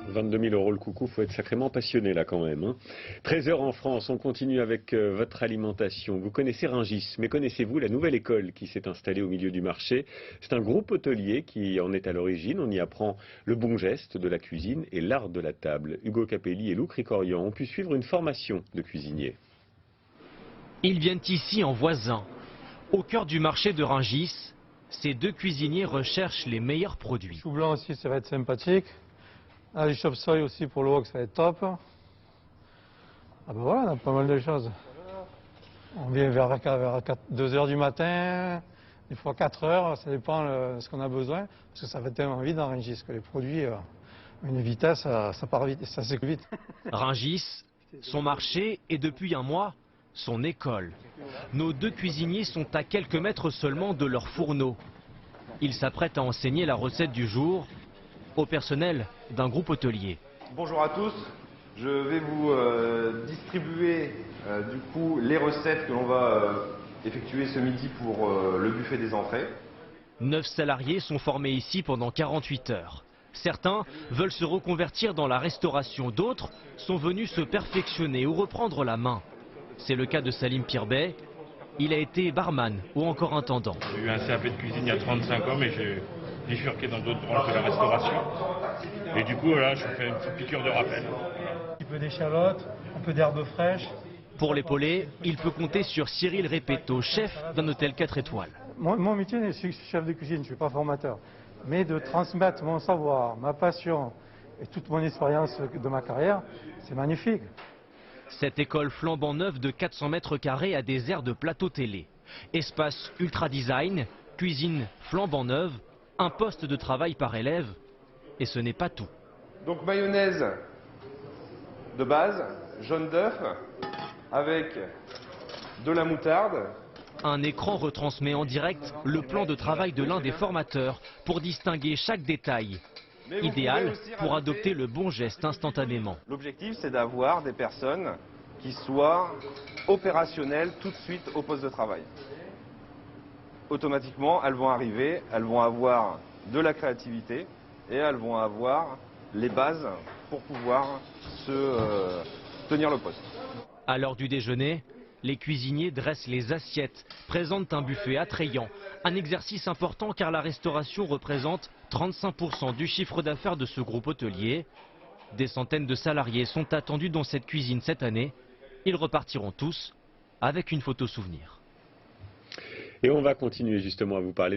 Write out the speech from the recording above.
22 000 € le coucou, faut être sacrément passionné là quand même. 13 h en France, on continue avec votre alimentation. Vous connaissez Rungis, mais connaissez-vous la nouvelle école qui s'est installée au milieu du marché? C'est un groupe hôtelier qui en est à l'origine. On y apprend le bon geste de la cuisine et l'art de la table. Hugo Capelli et Lou Cricorian ont pu suivre une formation de cuisinier. Ils viennent ici en voisins. Au cœur du marché de Rungis, ces deux cuisiniers recherchent les meilleurs produits. Chou blanc aussi, ça va être sympathique. Ah, les chop-soy aussi pour le wok, ça va être top. Ah ben voilà, on a pas mal de choses. On vient vers 2 h du matin, des fois 4 h, ça dépend de ce qu'on a besoin. Parce que ça fait tellement vite dans Rungis que les produits, une vitesse, ça part vite, ça s'écoule vite. Rungis, son marché et depuis un mois, son école. Nos deux cuisiniers sont à quelques mètres seulement de leur fourneau. Ils s'apprêtent à enseigner la recette du jour au personnel d'un groupe hôtelier. Bonjour à tous, je vais vous distribuer du coup les recettes que l'on va effectuer ce midi pour le buffet des entrées. 9 salariés sont formés ici pendant 48 heures. Certains veulent se reconvertir dans la restauration, d'autres sont venus se perfectionner ou reprendre la main. C'est le cas de Salim Pirbet. Il a été barman ou encore intendant. J'ai eu un CAP de cuisine il y a 35 ans, mais j'ai bifurqué dans d'autres branches de la restauration. Et du coup, là, je fais une petite piqûre de rappel. Un petit peu d'échalote, un peu d'herbes fraîches. Pour l'épauler, il peut compter sur Cyril Repetto, chef d'un hôtel 4 étoiles. Mon métier, je suis chef de cuisine, je ne suis pas formateur. Mais de transmettre mon savoir, ma passion et toute mon expérience de ma carrière, c'est magnifique. Cette école flambant neuve de 400 mètres carrés a des airs de plateau télé. Espace ultra design, cuisine flambant neuve, un poste de travail par élève. Et ce n'est pas tout. Donc mayonnaise de base, jaune d'œuf, avec de la moutarde. Un écran retransmet en direct le plan de travail de l'un des formateurs pour distinguer chaque détail. Idéal pour adopter le bon geste instantanément. L'objectif, c'est d'avoir des personnes qui soient opérationnelles tout de suite au poste de travail. Automatiquement, elles vont arriver, elles vont avoir de la créativité et elles vont avoir les bases pour pouvoir se tenir le poste. À l'heure du déjeuner, les cuisiniers dressent les assiettes, présentent un buffet attrayant. Un exercice important car la restauration représente 35% du chiffre d'affaires de ce groupe hôtelier. Des centaines de salariés sont attendus dans cette cuisine cette année. Ils repartiront tous avec une photo souvenir. Et on va continuer justement à vous parler